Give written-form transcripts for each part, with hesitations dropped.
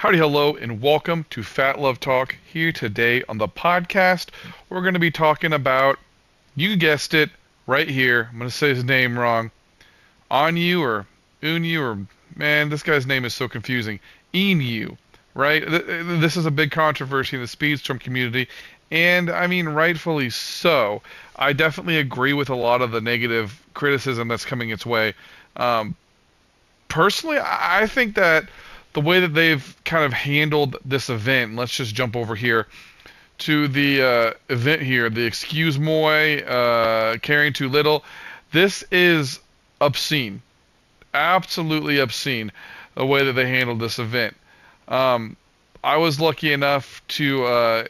Howdy, hello, and welcome to Phat Love Talk. Here today on the podcast, we're going to be talking about, you guessed it, right here. I'm going to say his name wrong. Ennui or Ennui or, man, this guy's name is so confusing. Ennui, right? This is a big controversy in the Speedstorm community, and I mean, rightfully so. I definitely agree with a lot of the negative criticism that's coming its way. Um, Personally, I think that the way that they've kind of handled this event, let's just jump over here to the event here, the Excuse Moy, Caring Too Little. This is obscene. Absolutely obscene, the way that they handled this event. Um, I was lucky enough to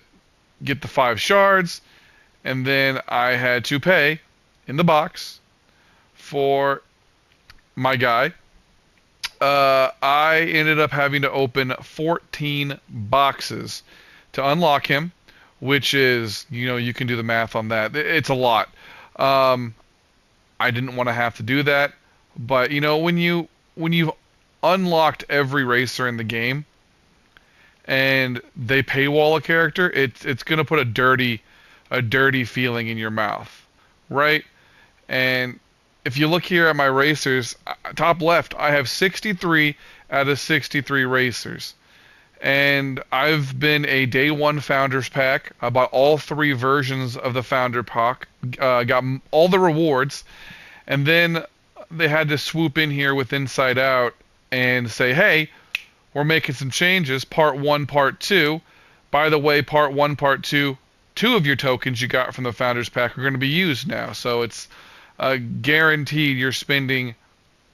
get the 5 shards, and then I had to pay in the box for my guy. I ended up having to open 14 boxes to unlock him, which is, you can do the math on that. It's a lot. Um, I didn't want to have to do that, but when you've unlocked every racer in the game and they paywall a character, it's gonna put a dirty feeling in your mouth, right? And if you look here at my racers, top left, I have 63 out of 63 racers. And I've been a day one Founders Pack. I bought all 3 versions of the Founder Pack, got all the rewards, and then they had to swoop in here with Inside Out and say, hey, we're making some changes, Part 1, Part 2. By the way, Part 1, Part 2, 2 of your tokens you got from the Founders Pack are going to be used now. So it's guaranteed you're spending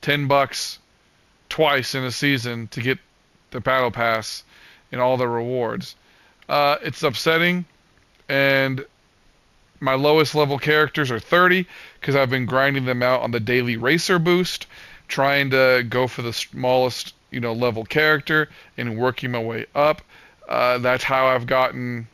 $10 twice in a season to get the battle pass and all the rewards. It's upsetting, and my lowest level characters are 30 because I've been grinding them out on the daily racer boost, trying to go for the smallest level character and working my way up. That's how I've gotten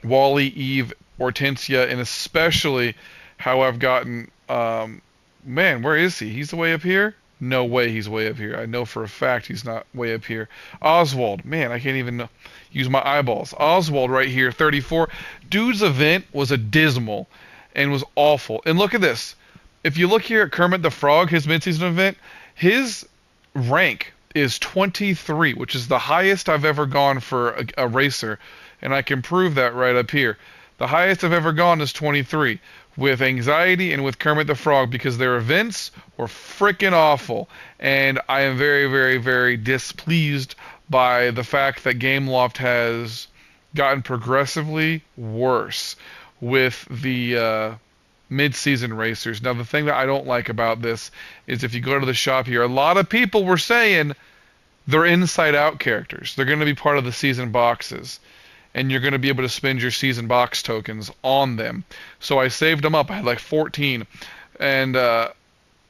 Wally, Eve, Hortensia, and especially how I've gotten, man, where is he? He's way up here? No way he's way up here. I know for a fact he's not way up here. Oswald, man, I can't even use my eyeballs. Oswald right here, 34. Dude's event was abysmal and was awful. And look at this. If you look here at Kermit the Frog, his midseason event, his rank is 23, which is the highest I've ever gone for a racer. And I can prove that right up here. The highest I've ever gone is 23 with Anxiety and with Kermit the Frog because their events were freaking awful. And I am very, very, very displeased by the fact that Gameloft has gotten progressively worse with the mid-season racers. Now, the thing that I don't like about this is if you go to the shop here, a lot of people were saying they're inside-out characters. They're going to be part of the season boxes, and you're going to be able to spend your season box tokens on them. So I saved them up. I had like 14. And I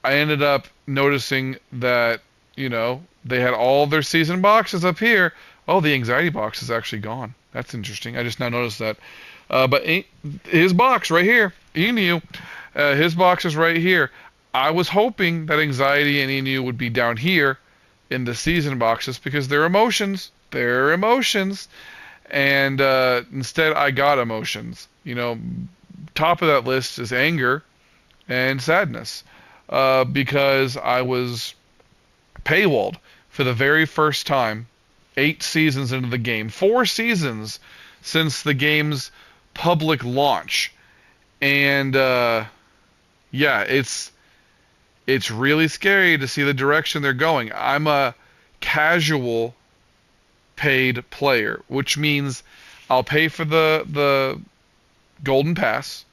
ended up noticing that, they had all their season boxes up here. Oh, the Anxiety box is actually gone. That's interesting. I just now noticed that. But his box right here, Ennui, his box is right here. I was hoping that Anxiety and Ennui would be down here in the season boxes because they're emotions. They're emotions. And instead, I got emotions. Top of that list is anger and sadness because I was paywalled for the very first time 8 seasons into the game. 4 seasons since the game's public launch. And, yeah, it's really scary to see the direction they're going. I'm a casual paid player, which means I'll pay for the golden pass.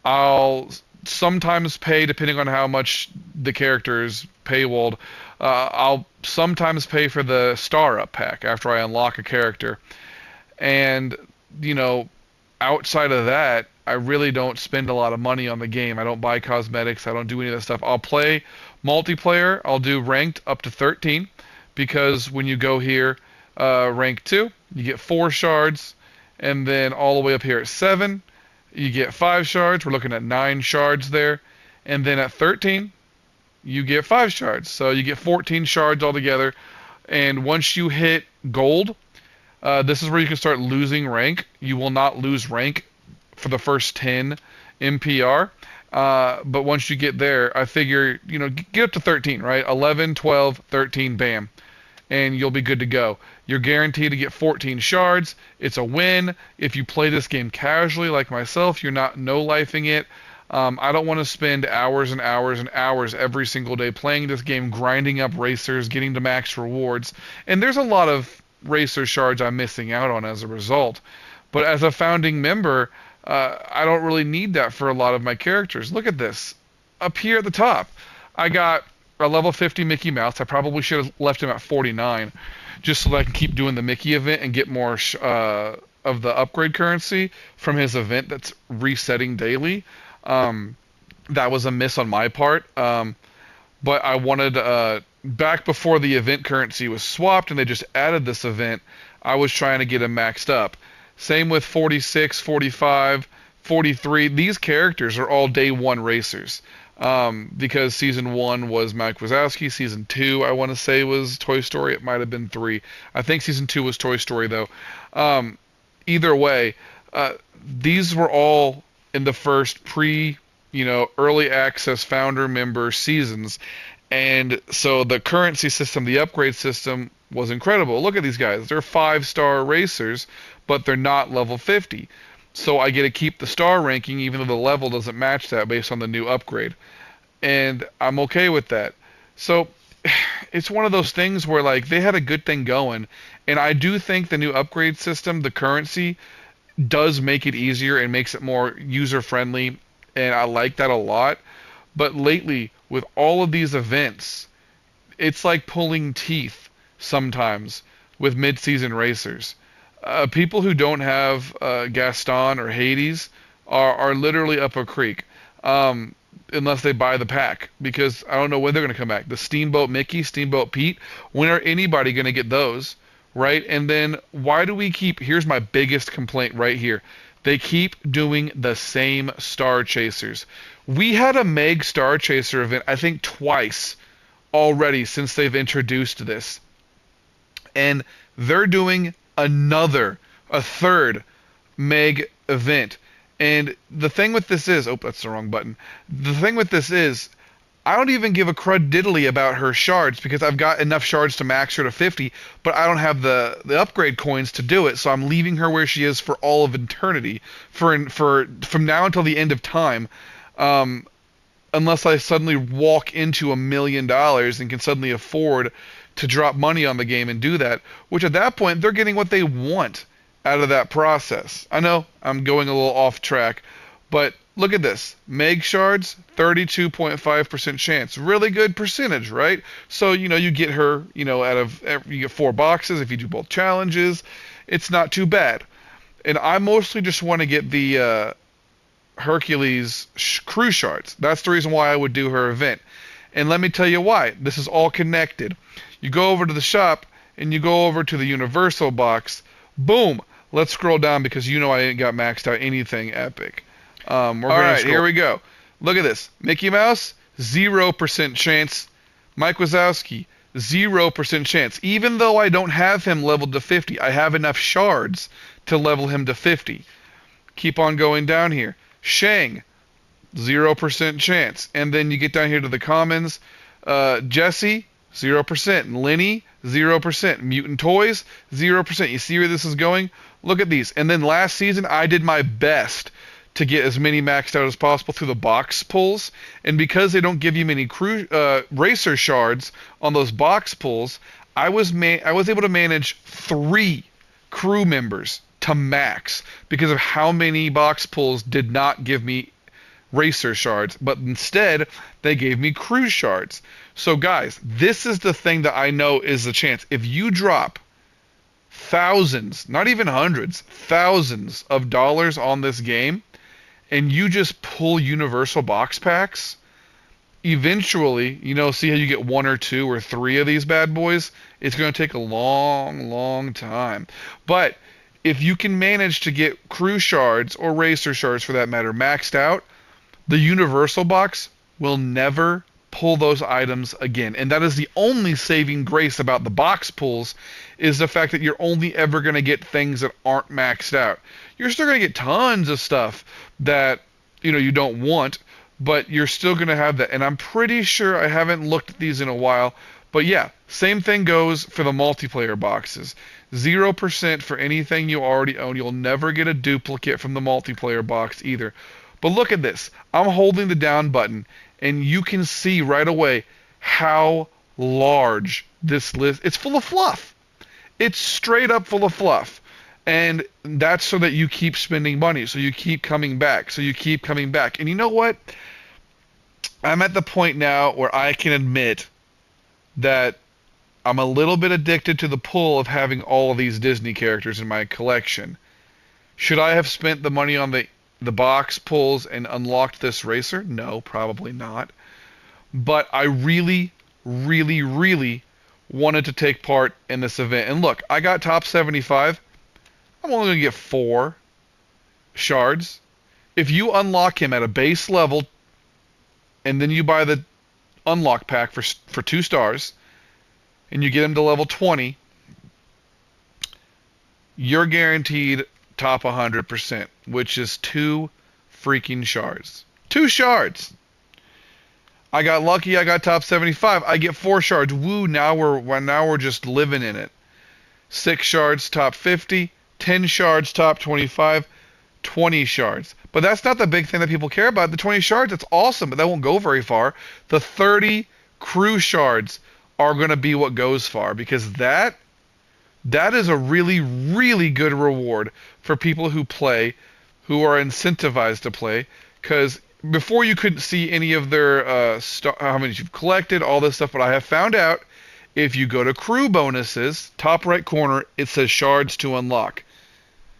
I'll sometimes pay depending on how much the character is paywalled. I'll sometimes pay for the star up pack after I unlock a character. And, outside of that, I really don't spend a lot of money on the game. I don't buy cosmetics. I don't do any of that stuff. I'll play multiplayer. I'll do ranked up to 13 because when you go here, rank 2, you get 4 shards, and then all the way up here at 7, you get 5 shards. We're looking at 9 shards there, and then at 13, you get 5 shards. So you get 14 shards altogether. And once you hit gold, this is where you can start losing rank. You will not lose rank for the first 10 MPR. But once you get there, I figure, get up to 13, right? 11, 12, 13, bam. And you'll be good to go. You're guaranteed to get 14 shards. It's a win. If you play this game casually like myself, you're not no-lifing it. I don't want to spend hours and hours and hours every single day playing this game, grinding up racers, getting to max rewards. And there's a lot of racer shards I'm missing out on as a result. But as a founding member, I don't really need that for a lot of my characters. Look at this. Up here at the top, I got a level 50 Mickey Mouse. I probably should have left him at 49 just so that I can keep doing the Mickey event and get more of the upgrade currency from his event that's resetting daily. That was a miss on my part. But I wanted, back before the event currency was swapped and they just added this event, I was trying to get him maxed up. Same with 46, 45, 43. These characters are all day one racers. Because season 1 was Mike Wazowski, season 2 I want to say was Toy Story. It might have been 3. I think season 2 was Toy Story though. Either way, these were all in the first early access founder member seasons. And so the currency system, the upgrade system was incredible. Look at these guys. They're 5-star racers, but they're not level 50. So I get to keep the star ranking even though the level doesn't match that based on the new upgrade. And I'm okay with that. So it's one of those things where like they had a good thing going. And I do think the new upgrade system, the currency, does make it easier and makes it more user-friendly. And I like that a lot. But lately, with all of these events, it's like pulling teeth sometimes with mid-season racers. People who don't have Gaston or Hades are literally up a creek, unless they buy the pack, because I don't know when they're going to come back. The Steamboat Mickey, Steamboat Pete, when are anybody going to get those, right? And then why do we keep, here's my biggest complaint right here, they keep doing the same Star Chasers. We had a Meg Star Chaser event, I think twice already since they've introduced this. And they're doing a third Meg event. And the thing with this is, oh, that's the wrong button. The thing with this is, I don't even give a crud diddly about her shards because I've got enough shards to max her to 50, but I don't have the upgrade coins to do it, so I'm leaving her where she is for all of eternity, for from now until the end of time, unless I suddenly walk into $1 million and can suddenly afford to drop money on the game and do that, which at that point, they're getting what they want out of that process. I know I'm going a little off track, but look at this. Meg shards, 32.5% chance. Really good percentage, right? So, you get her, you get 4 boxes if you do both challenges. It's not too bad. And I mostly just want to get the Hercules crew shards. That's the reason why I would do her event. And let me tell you why. This is all connected. You go over to the shop, and you go over to the Universal box. Boom! Let's scroll down because I ain't got maxed out anything epic. Alright, here we go. Look at this. Mickey Mouse, 0% chance. Mike Wazowski, 0% chance. Even though I don't have him leveled to 50, I have enough shards to level him to 50. Keep on going down here. Shang, 0% chance. And then you get down here to the commons. Jesse, 0%. Lenny, 0%. Mutant Toys, 0%. You see where this is going? Look at these. And then last season, I did my best to get as many maxed out as possible through the box pulls. And because they don't give you many racer shards on those box pulls, I was able to manage 3 crew members to max because of how many box pulls did not give me racer shards, but instead they gave me crew shards. So guys, this is the thing that I know is the chance. If you drop thousands, not even hundreds, thousands of dollars on this game, and you just pull universal box packs, eventually, see how you get 1 or 2 or 3 of these bad boys? It's going to take a long, long time. But if you can manage to get crew shards, or racer shards for that matter, maxed out, the universal box will never pull those items again. And that is the only saving grace about the box pulls, is the fact that you're only ever going to get things that aren't maxed out. You're still going to get tons of stuff that, you don't want, but you're still going to have that. And I'm pretty sure, I haven't looked at these in a while, but yeah, same thing goes for the multiplayer boxes. 0% for anything you already own. You'll never get a duplicate from the multiplayer box either. But look at this. I'm holding the down button, and you can see right away how large this list. It's full of fluff. It's straight up full of fluff. And that's so that you keep spending money, so you keep coming back, And you know what? I'm at the point now where I can admit that I'm a little bit addicted to the pull of having all of these Disney characters in my collection. Should I have spent the money on the box pulls and unlocked this racer? No, probably not. But I really, really, really wanted to take part in this event. And look, I got top 75. I'm only going to get 4 shards. If you unlock him at a base level, and then you buy the unlock pack for 2 stars, and you get him to level 20, you're guaranteed top 100%, which is 2 freaking shards. 2 shards! I got lucky, I got top 75. I get 4 shards. Woo, now we're just living in it. 6 shards, top 50. 10 shards, top 25. 20 shards. But that's not the big thing that people care about. The 20 shards, it's awesome, but that won't go very far. The 30 crew shards are going to be what goes far, because that is a really, really good reward for people who play, who are incentivized to play, because before you couldn't see any of their how many you've collected, all this stuff, but I have found out if you go to crew bonuses, top right corner, it says shards to unlock.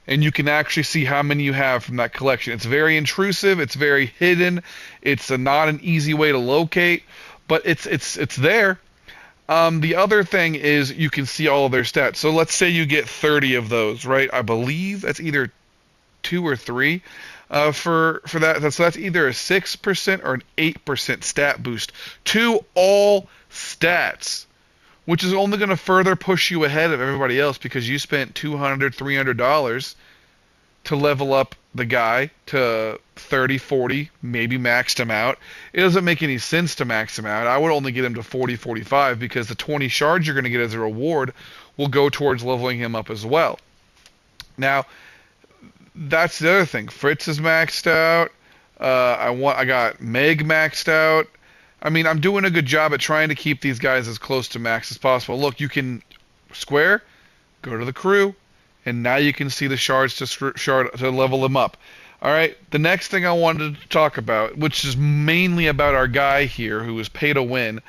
And you can actually see how many you have from that collection. It's very intrusive, it's very hidden, it's not an easy way to locate, but it's there. The other thing is you can see all of their stats. So let's say you get 30 of those, right? I believe that's either 2 or 3 for that. So that's either a 6% or an 8% stat boost to all stats, which is only going to further push you ahead of everybody else, because you spent $200, $300 to level up the guy to 30, 40, maybe maxed him out. It doesn't make any sense to max him out. I would only get him to 40, 45, because the 20 shards you're going to get as a reward will go towards leveling him up as well. Now, that's the other thing. Fritz is maxed out. I got Meg maxed out. I mean, I'm doing a good job at trying to keep these guys as close to max as possible. Look, you can square, go to the crew, and now you can see the shards to level them up. All right, the next thing I wanted to talk about, which is mainly about our guy here who is pay to win.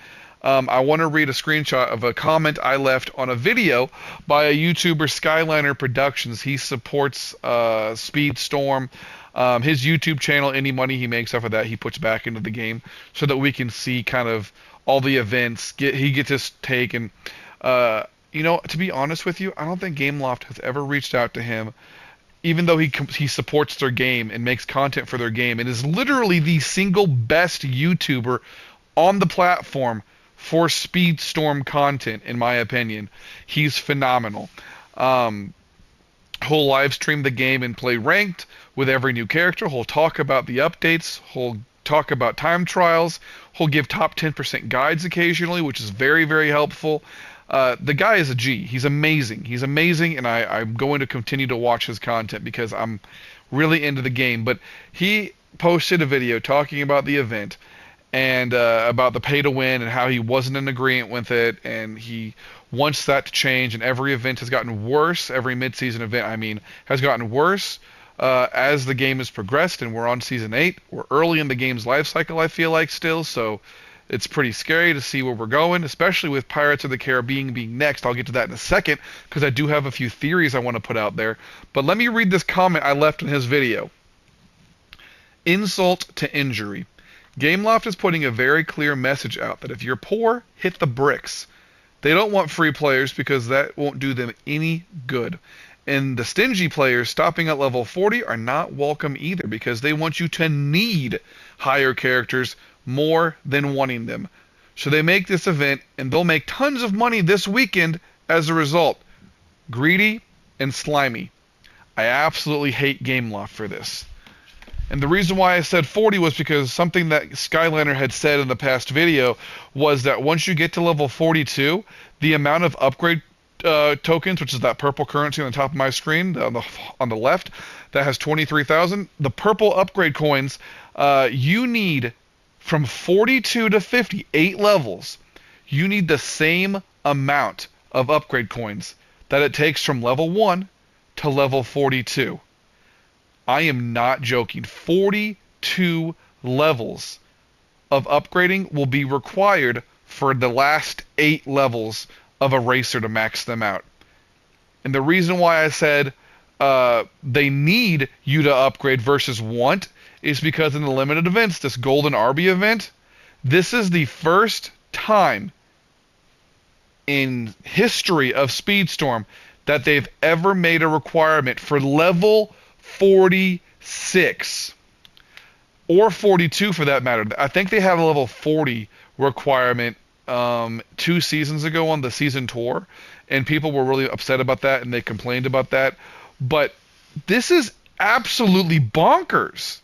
I want to read a screenshot of a comment I left on a video by a YouTuber, Skyliner Productions. He supports Speedstorm. His YouTube channel, any money he makes off of that, he puts back into the game so that we can see kind of all the events. He gets his take. And, to be honest with you, I don't think Gameloft has ever reached out to him, even though he supports their game and makes content for their game and is literally the single best YouTuber on the platform for Speedstorm content, in my opinion. He's phenomenal. He'll live stream the game and play ranked with every new character. He'll talk about the updates. He'll talk about time trials. He'll give top 10% guides occasionally, which is very, very helpful. The guy is a G. He's amazing. He's amazing, and I'm going to continue to watch his content because I'm really into the game. But he posted a video talking about the event and about the pay to win and how he wasn't in agreement with it, and he wants that to change. And every event has gotten worse. Every mid-season event, has gotten worse as the game has progressed, and we're on Season 8. We're early in the game's life cycle, I feel like, still, so it's pretty scary to see where we're going, especially with Pirates of the Caribbean being next. I'll get to that in a second, because I do have a few theories I want to put out there. But let me read this comment I left in his video. Insult to injury. Gameloft is putting a very clear message out that if you're poor, hit the bricks. They don't want free players because that won't do them any good. And the stingy players stopping at level 40 are not welcome either, because they want you to need higher characters more than wanting them. So they make this event, and they'll make tons of money this weekend as a result. Greedy and slimy. I absolutely hate Gameloft for this. And the reason why I said 40 was because something that Skyliner had said in the past video was that once you get to level 42, the amount of upgrade tokens, which is that purple currency on the top of my screen, on the left, that has 23,000, the purple upgrade coins, you need from 42 to 50, 8 levels, you need the same amount of upgrade coins that it takes from level 1 to level 42. I am not joking. 42 levels of upgrading will be required for the last 8 levels of a racer to max them out. And the reason why I said they need you to upgrade versus want is because in the limited events, this Golden Arby event, this is the first time in history of Speedstorm that they've ever made a requirement for level 46 or 42 for that matter. I think they had a level 40 requirement 2 seasons ago on the season tour, and people were really upset about that and they complained about that. But this is absolutely bonkers.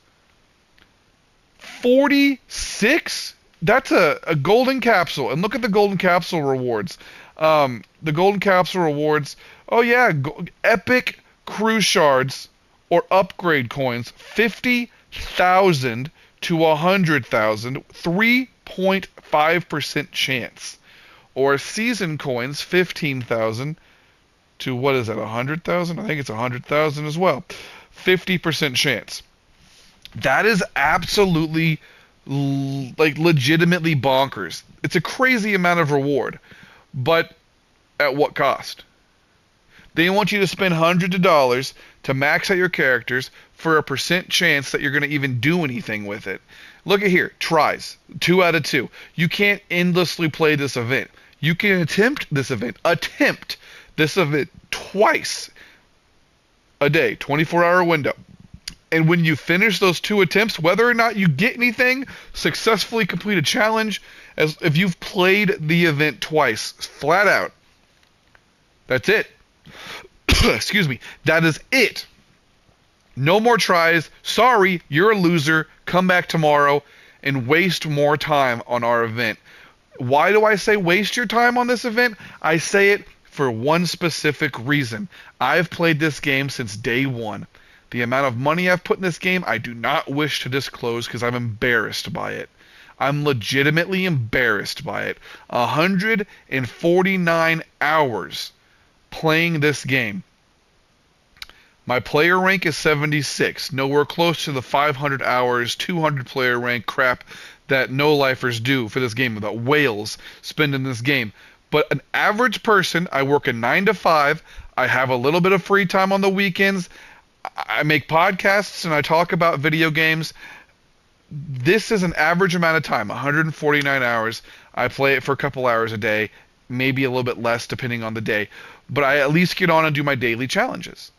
46? That's a golden capsule. And look at the golden capsule rewards. The golden capsule rewards, oh yeah, epic cruise shards or upgrade coins, 50,000 to 100,000, 3.5% chance. Or season coins, 15,000 to, what is that, 100,000? I think it's 100,000 as well. 50% chance. That is absolutely, legitimately bonkers. It's a crazy amount of reward. But at what cost? They want you to spend hundreds of dollars to max out your characters for a % chance that you're going to even do anything with it. Look at here. Tries. 2 out of 2. You can't endlessly play this event. You can attempt this event. Attempt this event twice a day. 24-hour window. And when you finish those 2 attempts, whether or not you get anything, successfully complete a challenge, as if you've played the event twice, flat out, that's it. Excuse me. That is it. No more tries. Sorry, you're a loser. Come back tomorrow and waste more time on our event. Why do I say waste your time on this event? I say it for one specific reason. I've played this game since day 1. The amount of money I've put in this game, I do not wish to disclose because I'm embarrassed by it. I'm legitimately embarrassed by it. 149 hours playing this game. My player rank is 76, nowhere close to the 500 hours, 200 player rank crap that no-lifers do for this game, that whales spend in this game. But an average person, I work a 9 to 5, I have a little bit of free time on the weekends, I make podcasts and I talk about video games. This is an average amount of time, 149 hours. I play it for a couple hours a day, maybe a little bit less depending on the day. But I at least get on and do my daily challenges,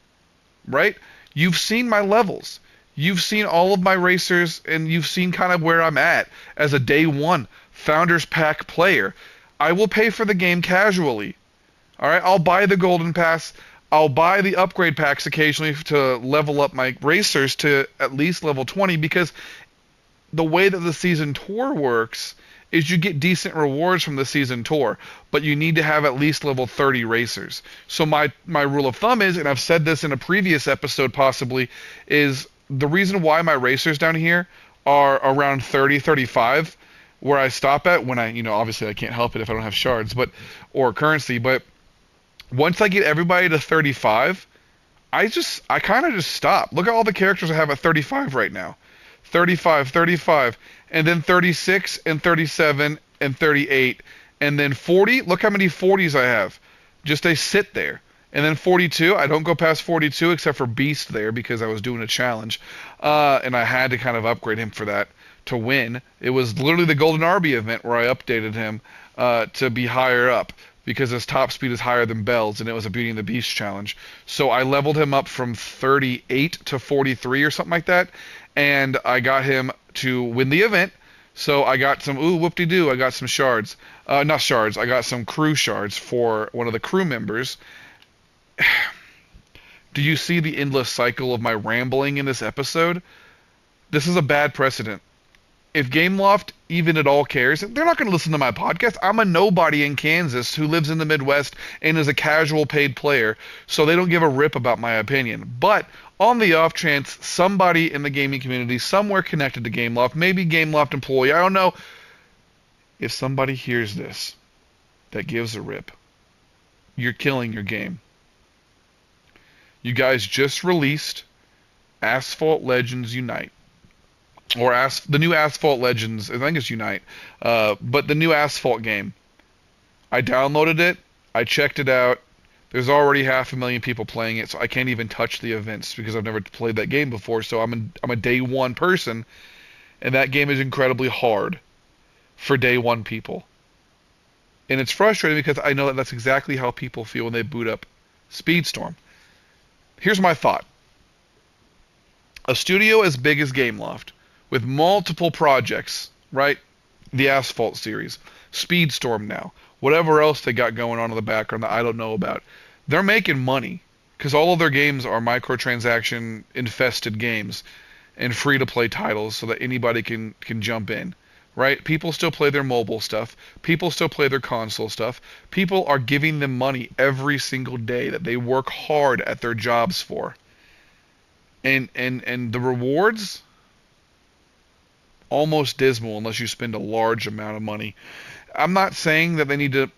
right? You've seen my levels. You've seen all of my racers, and you've seen kind of where I'm at as a day 1 Founders Pack player. I will pay for the game casually. All right, I'll buy the Golden Pass. I'll buy the upgrade packs occasionally to level up my racers to at least level 20, because the way that the season tour works is you get decent rewards from the season tour, but you need to have at least level 30 racers. So my rule of thumb is, and I've said this in a previous episode possibly, is the reason why my racers down here are around 30, 35, where I stop at when I, obviously I can't help it if I don't have shards, or currency, but once I get everybody to 35, I kind of just stop. Look at all the characters I have at 35 right now. 35, 35, and then 36, and 37, and 38, and then 40. Look how many 40s I have. Just they sit there. And then 42, I don't go past 42 except for Beast there because I was doing a challenge. And I had to kind of upgrade him for that to win. It was literally the Golden Arby event where I updated him to be higher up, because his top speed is higher than Bell's, and it was a Beauty and the Beast challenge. So I leveled him up from 38 to 43 or something like that, and I got him to win the event. So I got some, ooh, whoop-de-doo, I got some shards. Not shards, I got some crew shards for one of the crew members. Do you see the endless cycle of my rambling in this episode? This is a bad precedent. If Gameloft even at all cares, they're not going to listen to my podcast. I'm a nobody in Kansas who lives in the Midwest and is a casual paid player, so they don't give a rip about my opinion. But on the off chance somebody in the gaming community, somewhere connected to Gameloft, maybe Gameloft employee, I don't know, if somebody hears this that gives a rip, you're killing your game. You guys just released Asphalt Legends Unite. Or the new Asphalt Legends, I think it's Unite, but the new Asphalt game. I downloaded it, I checked it out. There's already 500,000 people playing it, so I can't even touch the events because I've never played that game before. So I'm a day one person, and that game is incredibly hard for day one people. And it's frustrating because I know that that's exactly how people feel when they boot up Speedstorm. Here's my thought. A studio as big as Gameloft, with multiple projects, right? The Asphalt series, Speedstorm now, whatever else they got going on in the background that I don't know about. They're making money because all of their games are microtransaction infested games and free to play titles so that anybody can jump in, right? People still play their mobile stuff. People still play their console stuff. People are giving them money every single day that they work hard at their jobs for. And the rewards, almost dismal unless you spend a large amount of money. I'm not saying that they need to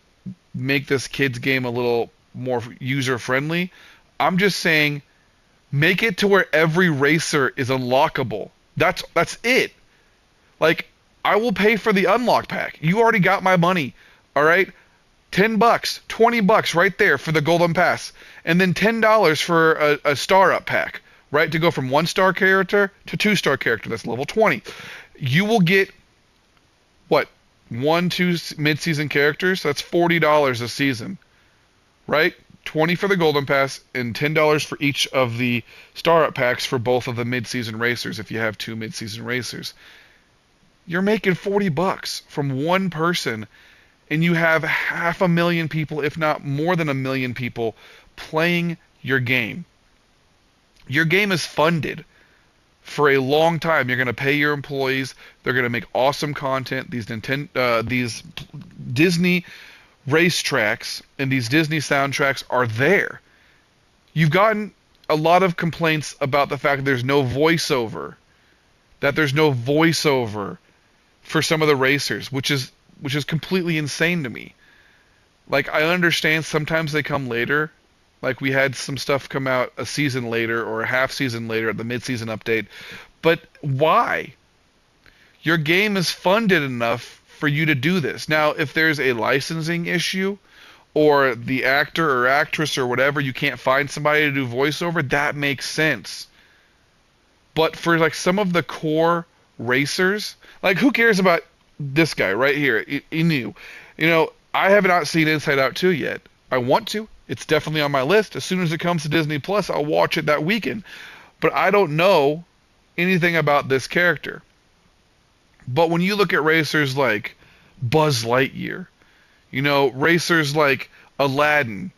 make this kids game a little more user friendly. I'm just saying make it to where every racer is unlockable. That's it. Like, I will pay for the unlock pack. You already got my money. All right? $10, $20 right there for the golden pass, and then $10 for a star up pack, right? To go from 1-star character to 2-star character. That's level 20. You will get, what, 1-2 mid-season characters? That's $40 a season, right? 20 for the golden pass and $10 for each of the star up packs for both of the mid-season racers if you have 2 mid-season racers. You're making $40 from one person, and you have 500,000 people, if not more than 1 million people, playing your game. Your game is funded for a long time. You're going to pay your employees. They're going to make awesome content. These Disney racetracks and these Disney soundtracks are there. You've gotten a lot of complaints about the fact that there's no voiceover. For some of the racers, which is completely insane to me. Like, I understand sometimes they come later. Like, we had some stuff come out a season later or a half season later at the mid-season update. But why? Your game is funded enough for you to do this. Now, if there's a licensing issue or the actor or actress or whatever, you can't find somebody to do voiceover, that makes sense. But for, like, some of the core racers, like, who cares about this guy right here, Ennui? You know, I have not seen Inside Out 2 yet. I want to. It's definitely on my list. As soon as it comes to Disney Plus, I'll watch it that weekend. But I don't know anything about this character. But when you look at racers like Buzz Lightyear, you know, racers like Aladdin,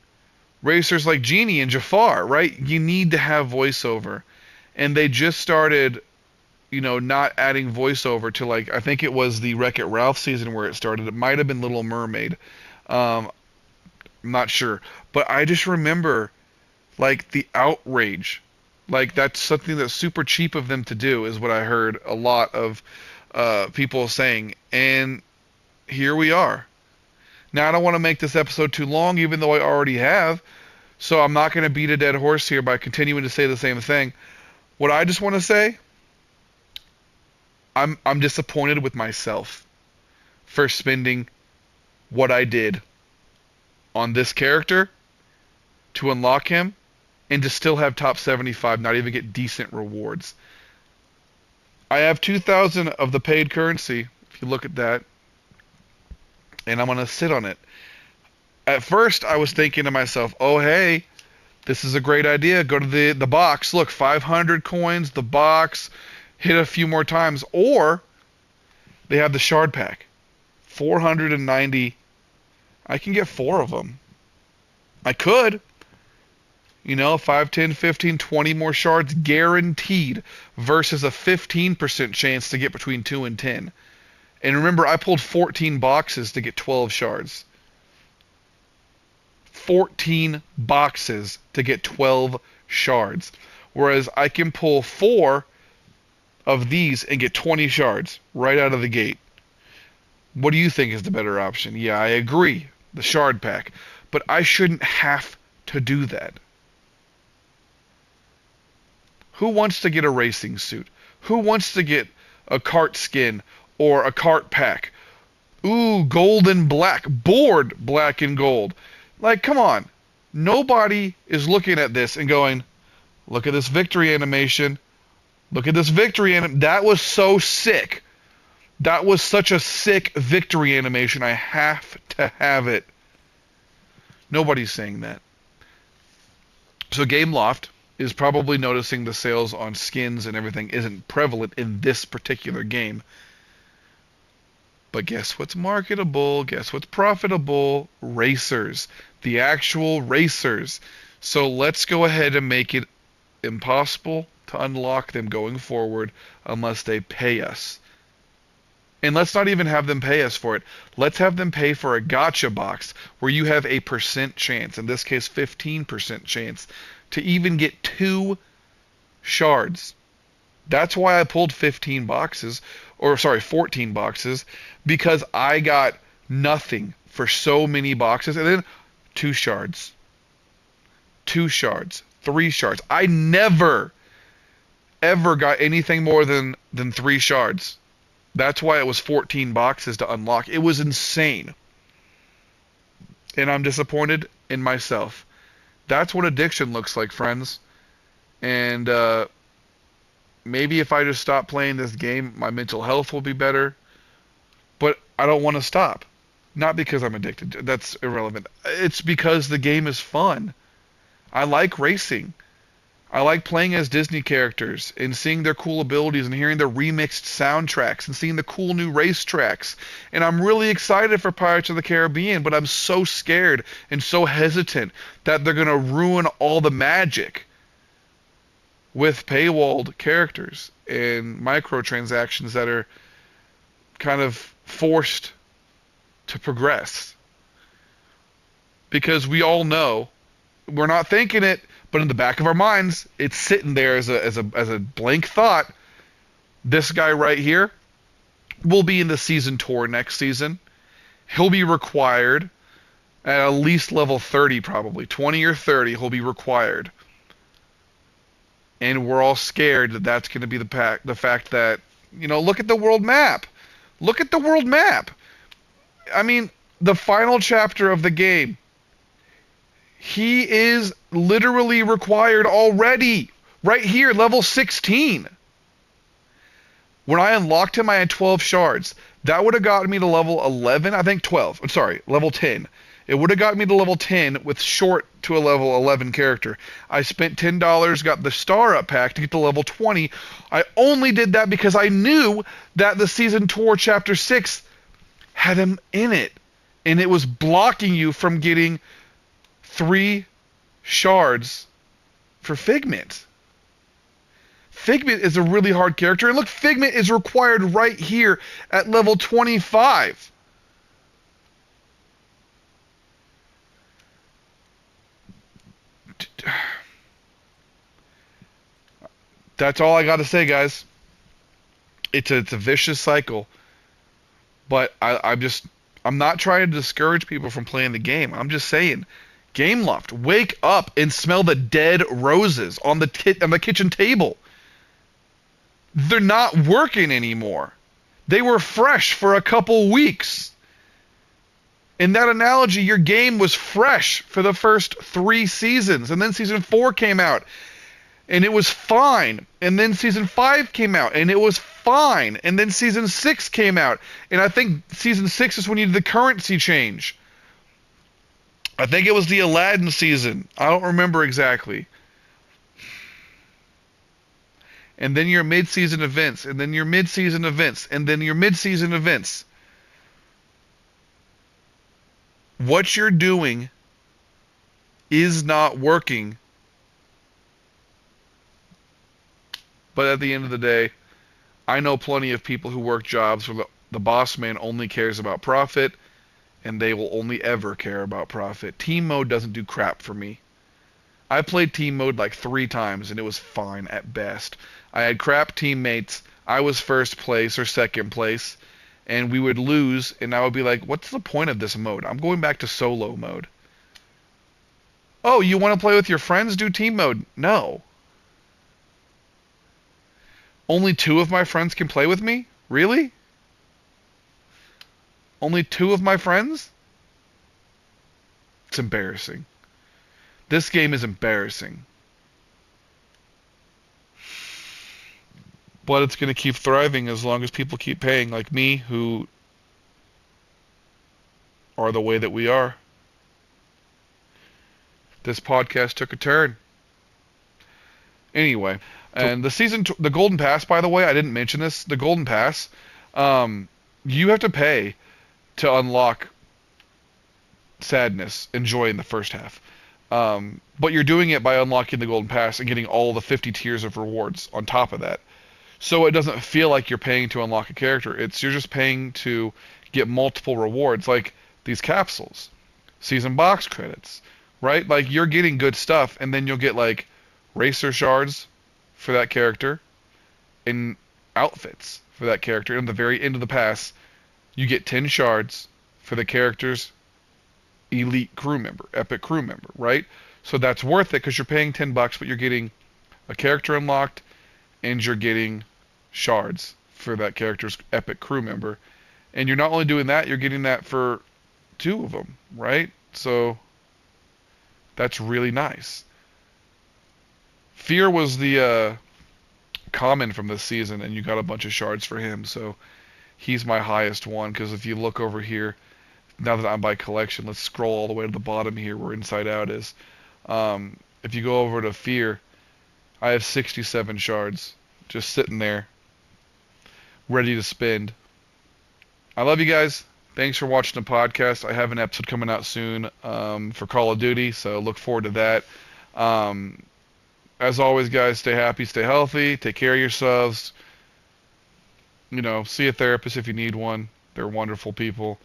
racers like Genie and Jafar, right? You need to have voiceover. And they just started, you know, not adding voiceover to, like, I think it was the Wreck-It Ralph season where it started. It might have been Little Mermaid. I'm not sure. But I just remember, like, the outrage. Like, that's something that's super cheap of them to do, is what I heard a lot of people saying. And here we are. Now, I don't want to make this episode too long, even though I already have. So I'm not going to beat a dead horse here by continuing to say the same thing. What I just want to say, I'm disappointed with myself for spending what I did on this character to unlock him and to still have top 75, not even get decent rewards. I have 2,000 of the paid currency, if you look at that, and I'm going to sit on it. At first, I was thinking to myself, oh, hey, this is a great idea. Go to the box. Look, 500 coins, the box, hit a few more times. Or They have the Shard Pack. 490. I can get 4 of them. I could. 5, 10, 15, 20 more shards guaranteed versus a 15% chance to get between 2 and 10. And remember, I pulled 14 boxes to get 12 shards. 14 boxes to get 12 shards. Whereas I can pull 4 of these and get 20 shards right out of the gate. What do you think is the better option? Yeah, I agree. The Shard Pack. But I shouldn't have to do that. Who wants to get a racing suit? Who wants to get a cart skin or a cart pack? Ooh, gold and black. Board black and gold. Like, come on. Nobody is looking at this and going, look at this victory animation. Look at this victory animation. That was so sick. That was such a sick victory animation. I have to have it. Nobody's saying that. So Gameloft is probably noticing the sales on skins and everything isn't prevalent in this particular game. But guess what's marketable? Guess what's profitable? Racers. The actual racers. So let's go ahead and make it impossible to unlock them going forward unless they pay us. And let's not even have them pay us for it. Let's have them pay for a gotcha box where you have a percent chance, in this case 15% chance, to even get 2 shards. That's why I pulled 14 boxes, because I got nothing for so many boxes, and then 2 shards. 2 shards. 3 shards. I never, ever got anything more than 3 shards. That's why it was 14 boxes to unlock. It was insane. And I'm disappointed in myself. That's what addiction looks like, friends. And maybe if I just stop playing this game, my mental health will be better. But I don't want to stop. Not because I'm addicted. That's irrelevant. It's because the game is fun. I like racing. I like playing as Disney characters and seeing their cool abilities and hearing the remixed soundtracks and seeing the cool new racetracks. And I'm really excited for Pirates of the Caribbean, but I'm so scared and so hesitant that they're going to ruin all the magic with paywalled characters and microtransactions that are kind of forced to progress. Because we all know, we're not thinking it, but in the back of our minds, it's sitting there as a blank thought. This guy right here will be in the season tour next season. He'll be required at least level 30, probably 20 or 30. He'll be required, and we're all scared that that's going to be the fact that, look at the world map. Look at the world map. I mean, the final chapter of the game. He is literally required already. Right here, level 16. When I unlocked him, I had 12 shards. That would have gotten me to level 11. I think 12. I'm sorry, level 10. It would have got me to level 10 with short to a level 11 character. I spent $10, got the star up pack to get to level 20. I only did that because I knew that the season tour chapter 6 had him in it. And it was blocking you from getting 3 shards for Figment. Figment is a really hard character. And look, Figment is required right here at level 25. That's all I got to say, guys. It's a vicious cycle. But I'm not trying to discourage people from playing the game. I'm just saying, Gameloft, wake up and smell the dead roses on the kitchen table. They're not working anymore. They were fresh for a couple weeks. In that analogy, your game was fresh for the first 3 seasons, and then season 4 came out, and it was fine. And then season 5 came out, and it was fine. And then season 6 came out, and I think season 6 is when you did the currency change. I think it was the Aladdin season. I don't remember exactly. and then your mid-season events, and then your mid-season events, and then your mid-season events. What you're doing is not working. But at the end of the day, I know plenty of people who work jobs where the boss man only cares about profit, and they will only ever care about profit. Team mode doesn't do crap for me. I played team mode like 3 times, and it was fine at best. I had crap teammates. I was first place or second place, and we would lose, and I would be like, what's the point of this mode? I'm going back to solo mode. Oh, you want to play with your friends? Do team mode. No. Only 2 of my friends can play with me? Really? Only 2 of my friends? It's embarrassing. This game is embarrassing. But it's going to keep thriving as long as people keep paying, like me, who are the way that we are. This podcast took a turn. Anyway, and the Golden Pass, by the way, I didn't mention this. The Golden Pass, you have to pay to unlock sadness and joy in the first half. But you're doing it by unlocking the Golden Pass and getting all the 50 tiers of rewards on top of that. So it doesn't feel like you're paying to unlock a character. You're just paying to get multiple rewards, like these capsules, season box credits, right? Like you're getting good stuff, and then you'll get like racer shards for that character and outfits for that character. And at the very end of the pass, you get 10 shards for the character's elite crew member, epic crew member, right? So that's worth it because you're paying $10, but you're getting a character unlocked, and you're getting shards for that character's epic crew member. And you're not only doing that, you're getting that for 2 of them, right? So that's really nice. Fear was the common from this season, and you got a bunch of shards for him, so he's my highest one, because if you look over here, now that I'm by collection, let's scroll all the way to the bottom here where Inside Out is. If you go over to Fear, I have 67 shards just sitting there ready to spend. I love you guys. Thanks for watching the podcast. I have an episode coming out soon for Call of Duty, so look forward to that. As always, guys, stay happy, stay healthy, take care of yourselves. You know, see a therapist if you need one. They're wonderful people.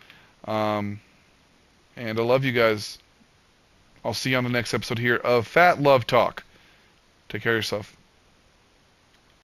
And I love you guys. I'll see you on the next episode here of Phat Love Talk. Take care of yourself.